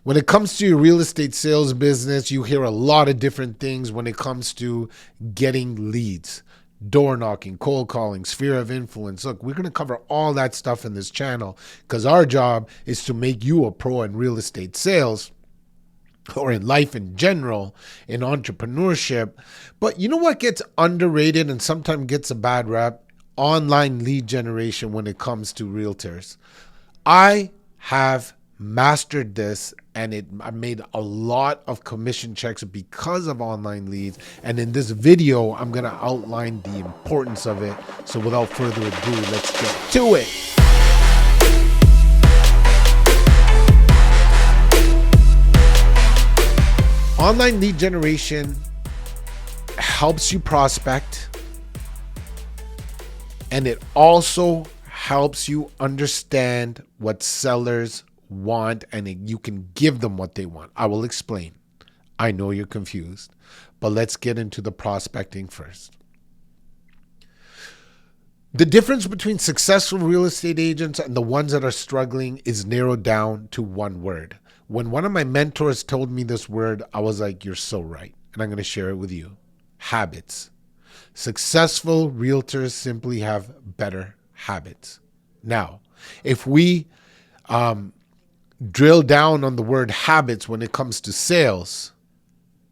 When it comes to your real estate sales business, you hear a lot of different things when it comes to getting leads, door knocking, cold calling, sphere of influence. Look, we're going to cover all that stuff in this channel because our job is to make you a pro in real estate sales or in life in general, in entrepreneurship. But you know what gets underrated and sometimes gets a bad rap? Online lead generation when it comes to realtors. I have mastered this, and I made a lot of commission checks because of online leads. And in this video, I'm going to outline the importance of it. So without further ado, let's get to it. Online lead generation helps you prospect, and it also helps you understand what sellers want, and you can give them what they want. I will explain. I know you're confused, but let's get into the prospecting first. The difference between successful real estate agents and the ones that are struggling is narrowed down to one word. When one of my mentors told me this word, I was like, you're so right. And I'm going to share it with you. Habits. Successful realtors simply have better habits. Now, if we drill down on the word habits when it comes to sales,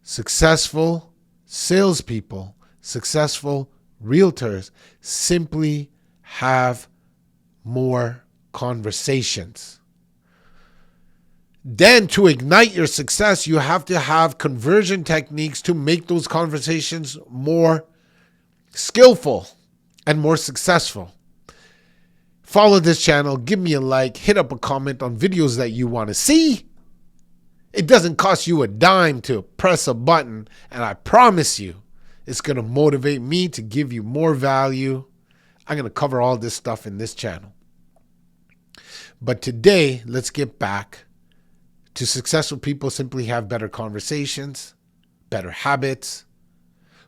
successful salespeople, successful realtors simply have more conversations. Then to ignite your success, you have to have conversion techniques to make those conversations more skillful and more successful. Follow this channel, give me a like, hit up a comment on videos that you want to see. It doesn't cost you a dime to press a button, and I promise you, it's going to motivate me to give you more value. I'm going to cover all this stuff in this channel. But today, let's get back to successful people simply have better conversations, better habits.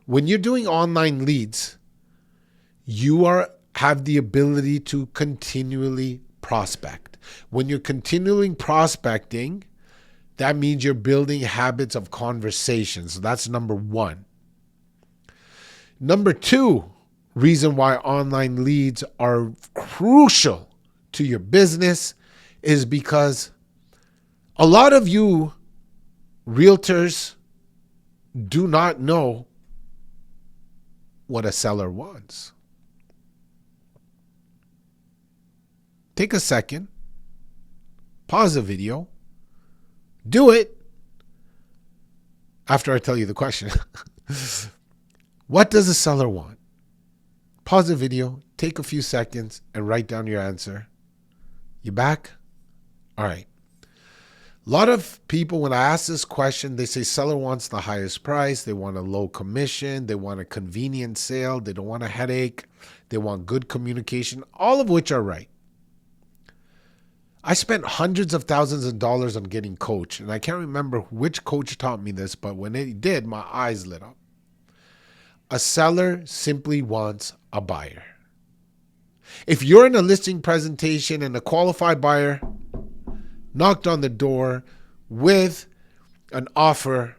When you're doing online leads, you have the ability to continually prospect. When you're continually prospecting, that means you're building habits of conversations. So that's number one. Number two reason why online leads are crucial to your business is because a lot of you realtors do not know what a seller wants. Take a second, pause the video, do it after I tell you the question. What does a seller want? Pause the video, take a few seconds, and write down your answer. You back? All right. A lot of people, when I ask this question, they say seller wants the highest price. They want a low commission. They want a convenient sale. They don't want a headache. They want good communication, all of which are right. I spent hundreds of thousands of dollars on getting coached, and I can't remember which coach taught me this, but when it did, my eyes lit up. A seller simply wants a buyer. If you're in a listing presentation and a qualified buyer knocked on the door with an offer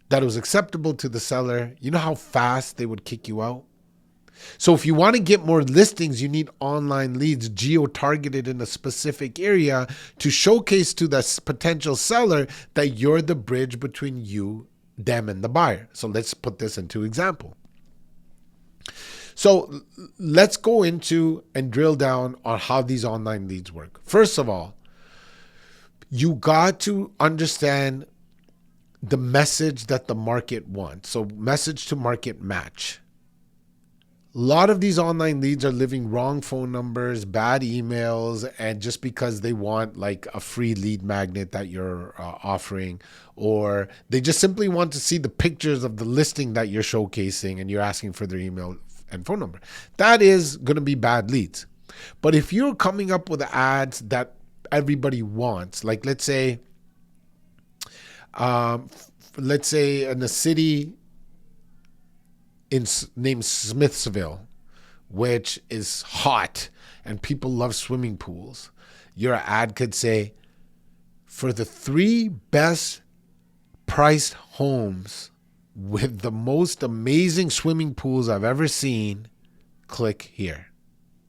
that was acceptable to the seller, you know how fast they would kick you out? So if you want to get more listings, you need online leads geo-targeted in a specific area to showcase to the potential seller that you're the bridge between you, them, and the buyer. So let's put this into example. So let's go into and drill down on how these online leads work. First of all, you got to understand the message that the market wants. So message to market match. A lot of these online leads are leaving wrong phone numbers, bad emails, and just because they want like a free lead magnet that you're offering, or they just simply want to see the pictures of the listing that you're showcasing and you're asking for their email and phone number. That is going to be bad leads. But if you're coming up with ads that everybody wants, like let's say in a city named Smithsville, which is hot and people love swimming pools, your ad could say, for the 3 best priced homes with the most amazing swimming pools I've ever seen, click here.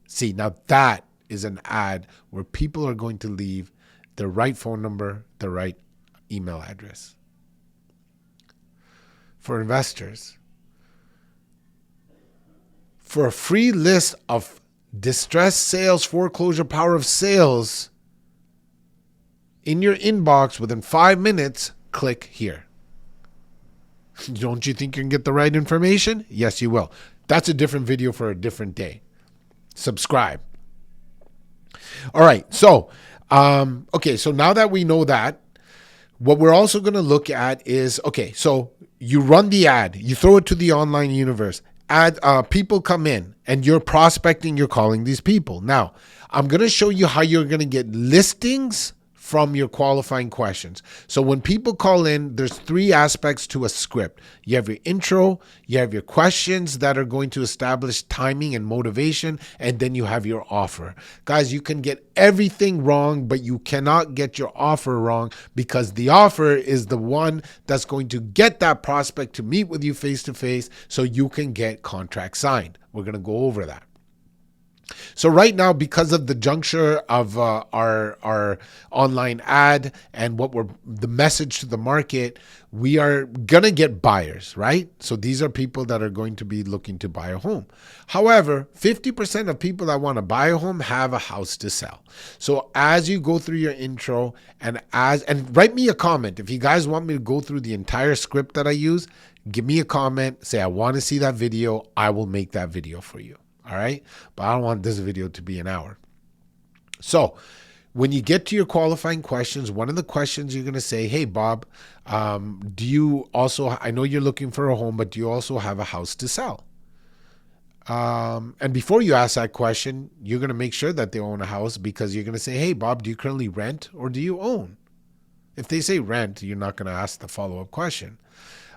See, now that is an ad where people are going to leave the right phone number, the right email address. For investors, for a free list of distressed sales, foreclosure, power of sales in your inbox within 5 minutes, click here. Don't you think you can get the right information? Yes, you will. That's a different video for a different day. Subscribe. All right. So, okay. So now that we know that, what we're also going to look at is, okay, so you run the ad, you throw it to the online universe. People come in and you're prospecting, you're calling these people. Now, I'm going to show you how you're going to get listings from your qualifying questions. So when people call in, there's 3 aspects to a script. You have your intro, you have your questions that are going to establish timing and motivation, and then you have your offer. Guys, you can get everything wrong, but you cannot get your offer wrong, because the offer is the one that's going to get that prospect to meet with you face to face so you can get contract signed. We're going to go over that. So right now, because of the juncture of our online ad and the message to the market, we are going to get buyers, right? So these are people that are going to be looking to buy a home. However, 50% of people that want to buy a home have a house to sell. So as you go through your intro and write me a comment. If you guys want me to go through the entire script that I use, give me a comment, say I want to see that video. I will make that video for you. All right. But I don't want this video to be an hour. So when you get to your qualifying questions, one of the questions you're going to say, hey, Bob, do you also, I know you're looking for a home, but do you also have a house to sell? And before you ask that question, you're going to make sure that they own a house, because you're going to say, hey, Bob, do you currently rent or do you own? If they say rent, you're not going to ask the follow-up question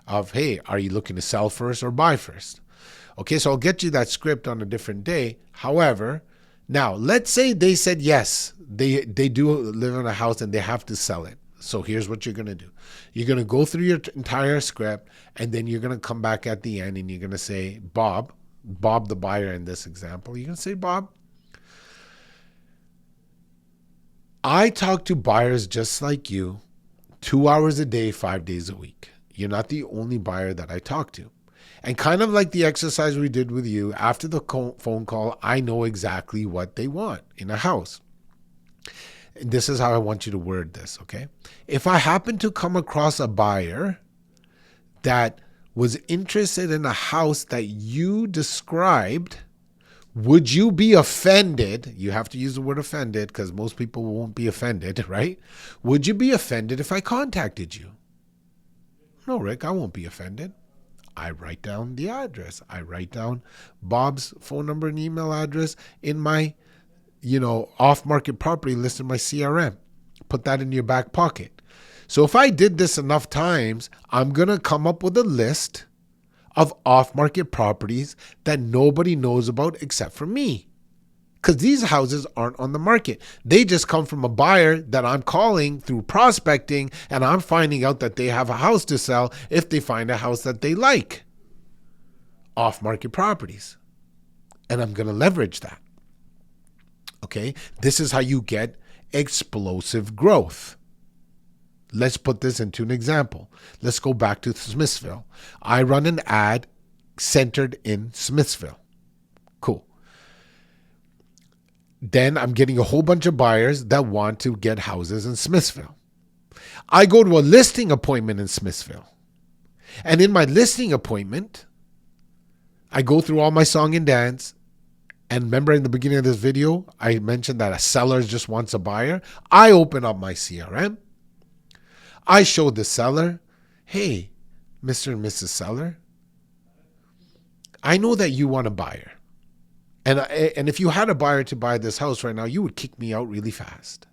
of, hey, are you looking to sell first or buy first? Okay, so I'll get you that script on a different day. However, now let's say they said yes, they do live in a house and they have to sell it. So here's what you're going to do. You're going to go through your entire script, and then you're going to come back at the end and you're going to say, Bob the buyer in this example, you're going to say, Bob, I talk to buyers just like you 2 hours a day, 5 days a week. You're not the only buyer that I talk to. And kind of like the exercise we did with you, after the phone call, I know exactly what they want in a house. And this is how I want you to word this, okay? If I happen to come across a buyer that was interested in a house that you described, would you be offended? You have to use the word offended because most people won't be offended, right? Would you be offended if I contacted you? No, Rick, I won't be offended. I write down the address. I write down Bob's phone number and email address in my, off-market property list in my CRM. Put that in your back pocket. So if I did this enough times, I'm going to come up with a list of off-market properties that nobody knows about except for me. Because these houses aren't on the market. They just come from a buyer that I'm calling through prospecting, and I'm finding out that they have a house to sell if they find a house that they like. Off-market properties. And I'm going to leverage that. Okay? This is how you get explosive growth. Let's put this into an example. Let's go back to Smithsville. I run an ad centered in Smithsville. Cool. Then I'm getting a whole bunch of buyers that want to get houses in Smithsville. I go to a listing appointment in Smithsville. And in my listing appointment, I go through all my song and dance. And remember in the beginning of this video, I mentioned that a seller just wants a buyer. I open up my CRM. I show the seller, hey, Mr. and Mrs. Seller, I know that you want a buyer. And if you had a buyer to buy this house right now, you would kick me out really fast.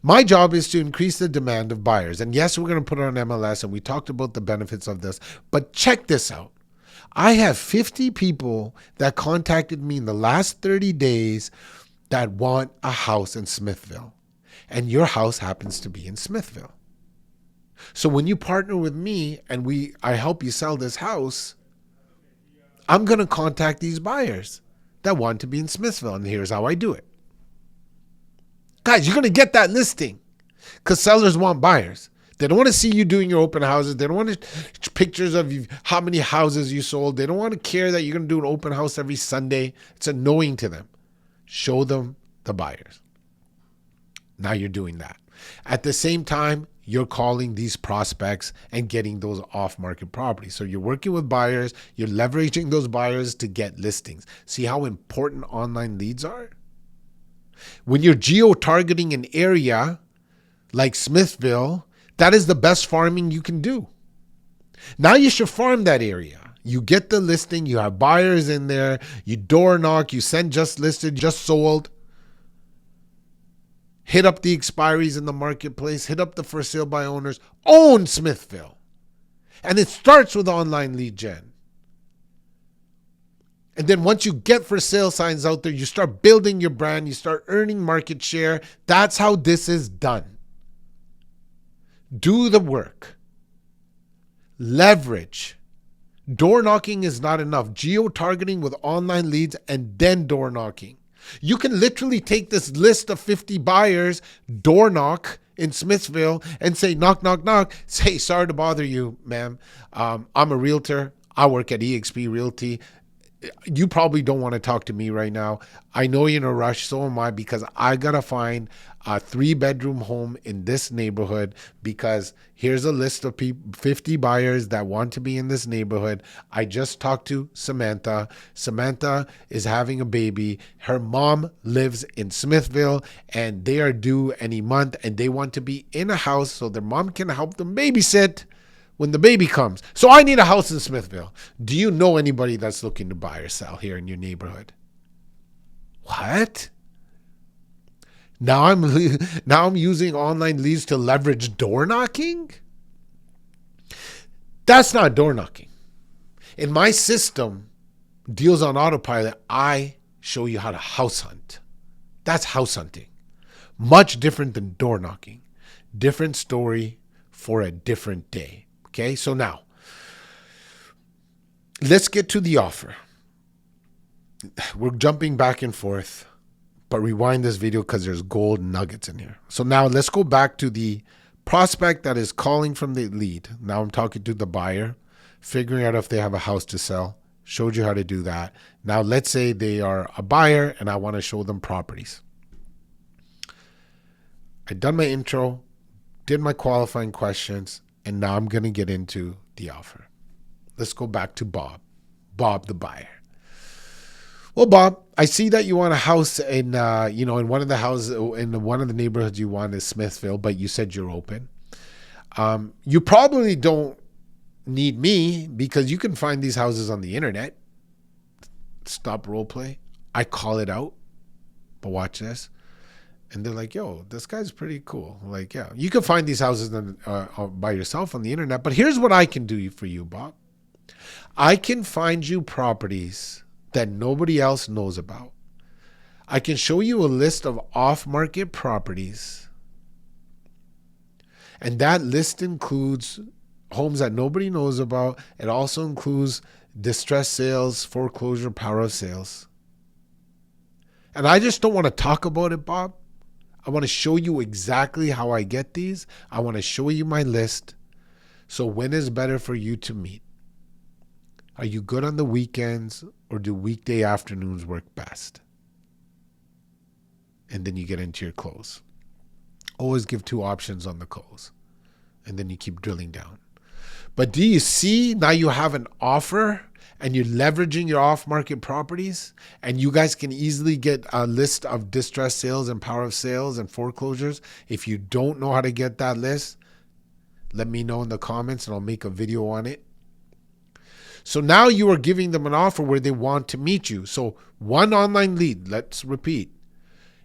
My job is to increase the demand of buyers. And yes, we're going to put it on MLS, and we talked about the benefits of this. But check this out. I have 50 people that contacted me in the last 30 days that want a house in Smithville. and your house happens to be in Smithville. So when you partner with me and I help you sell this house, I'm going to contact these buyers that want to be in Smithville, and here's how I do it. Guys, you're going to get that listing because sellers want buyers. They don't want to see you doing your open houses. They don't want pictures of how many houses you sold. They don't want to care that you're going to do an open house every Sunday. It's annoying to them. Show them the buyers. Now you're doing that. At the same time, you're calling these prospects and getting those off-market properties. So you're working with buyers. You're leveraging those buyers to get listings. See how important online leads are? When you're geo-targeting an area like Smithville, that is the best farming you can do. Now you should farm that area. You get the listing. You have buyers in there. You door knock. You send just listed, just sold. Hit up the expiries in the marketplace. Hit up the for sale by owners. Own Smithville. And it starts with online lead gen. And then once you get for sale signs out there, you start building your brand. You start earning market share. That's how this is done. Do the work. Leverage. Door knocking is not enough. Geo-targeting with online leads and then door knocking. You can literally take this list of 50 buyers, door knock in Smithville and say, knock, knock, knock. Say, sorry to bother you, ma'am. I'm a realtor. I work at eXp Realty. You probably don't want to talk to me right now. I know you're in a rush. So am I, because I got to find a 3-bedroom home in this neighborhood, because here's a list of 50 buyers that want to be in this neighborhood. I just talked to Samantha. Samantha is having a baby. Her mom lives in Smithville and they are due any month, and they want to be in a house so their mom can help them babysit when the baby comes. So I need a house in Smithville. Do you know anybody that's looking to buy or sell here in your neighborhood? What? Now I'm using online leads to leverage door knocking? That's not door knocking. In my system, Deals on Autopilot, I show you how to house hunt. That's house hunting. Much different than door knocking. Different story for a different day. Okay, so now let's get to the offer. We're jumping back and forth, but rewind this video because there's gold nuggets in here. So now let's go back to the prospect that is calling from the lead. Now I'm talking to the buyer, figuring out if they have a house to sell. Showed you how to do that. Now let's say they are a buyer and I want to show them properties. I done my intro, did my qualifying questions, and now I'm going to get into the offer. Let's go back to Bob. Bob, the buyer. Well, Bob, I see that you want a house in, in one of the houses, in one of the neighborhoods you want is Smithville, but you said you're open. You probably don't need me because you can find these houses on the internet. Stop role play. I call it out, but watch this. And they're like, yo, this guy's pretty cool. I'm like, yeah, you can find these houses by yourself on the internet. But here's what I can do for you, Bob. I can find you properties that nobody else knows about. I can show you a list of off-market properties. And that list includes homes that nobody knows about. It also includes distressed sales, foreclosure, power of sales. And I just don't want to talk about it, Bob. I want to show you exactly how I get these. I want to show you my list. So when is better for you to meet? Are you good on the weekends, or do weekday afternoons work best? And then you get into your close. Always give 2 options on the close. And then you keep drilling down. But do you see now you have an offer and you're leveraging your off-market properties, and you guys can easily get a list of distressed sales and power of sales and foreclosures. If you don't know how to get that list, let me know in the comments and I'll make a video on it. So now you are giving them an offer where they want to meet you. So 1 online lead, let's repeat.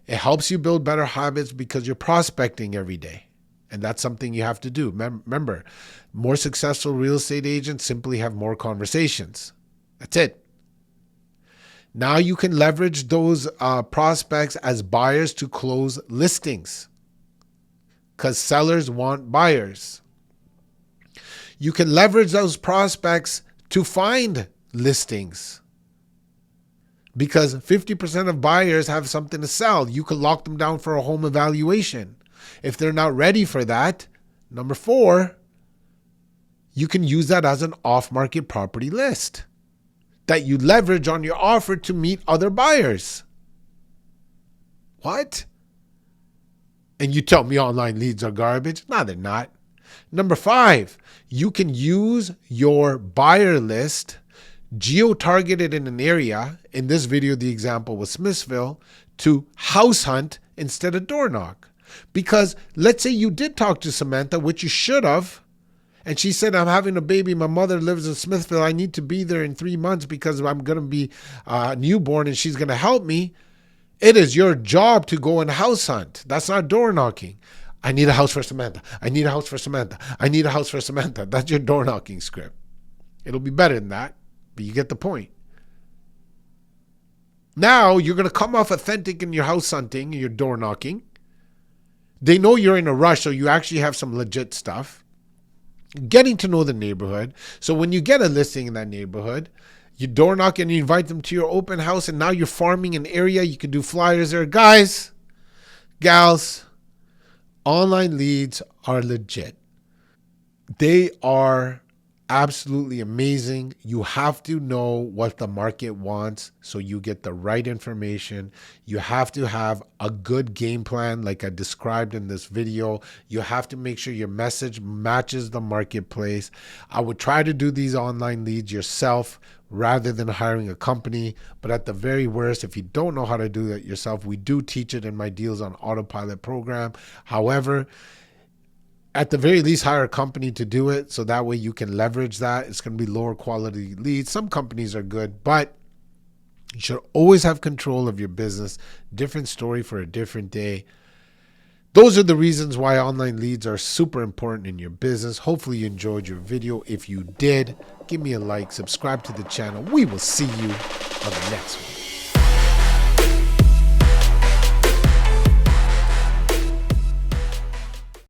It helps you build better habits because you're prospecting every day. And that's something you have to do. Remember, more successful real estate agents simply have more conversations. That's it. Now you can leverage those prospects as buyers to close listings. because sellers want buyers. You can leverage those prospects to find listings because 50% of buyers have something to sell. You can lock them down for a home evaluation. If they're not ready for that, number 4, you can use that as an off-market property list that you leverage on your offer to meet other buyers. What? And you tell me online leads are garbage? No, they're not. Number 5, you can use your buyer list, geo-targeted in an area. In this video, the example was Smithville, to house hunt instead of door knock. Because let's say you did talk to Samantha, which you should have, and she said, I'm having a baby. My mother lives in Smithville. I need to be there in 3 months because I'm going to be newborn and she's going to help me. It is your job to go and house hunt. That's not door knocking. I need a house for Samantha. I need a house for Samantha. I need a house for Samantha. That's your door knocking script. It'll be better than that, but you get the point. Now you're going to come off authentic in your house hunting, your door knocking. They know you're in a rush, so you actually have some legit stuff. Getting to know the neighborhood. So when you get a listing in that neighborhood, you door knock and you invite them to your open house, and now you're farming an area. You can do flyers there. Guys, gals, online leads are legit. They are absolutely amazing. You have to know what the market wants so you get the right information. You have to have a good game plan like I described in this video. You have to make sure your message matches the marketplace. I would try to do these online leads yourself rather than hiring a company. But at the very worst, if you don't know how to do that yourself, we do teach it in my Deals on Autopilot program. However, at the very least, hire a company to do it so that way you can leverage that. It's going to be lower quality leads. Some companies are good, but you should always have control of your business. Different story for a different day. Those are the reasons why online leads are super important in your business. Hopefully you enjoyed your video. If you did, give me a like, subscribe to the channel. We will see you on the next one.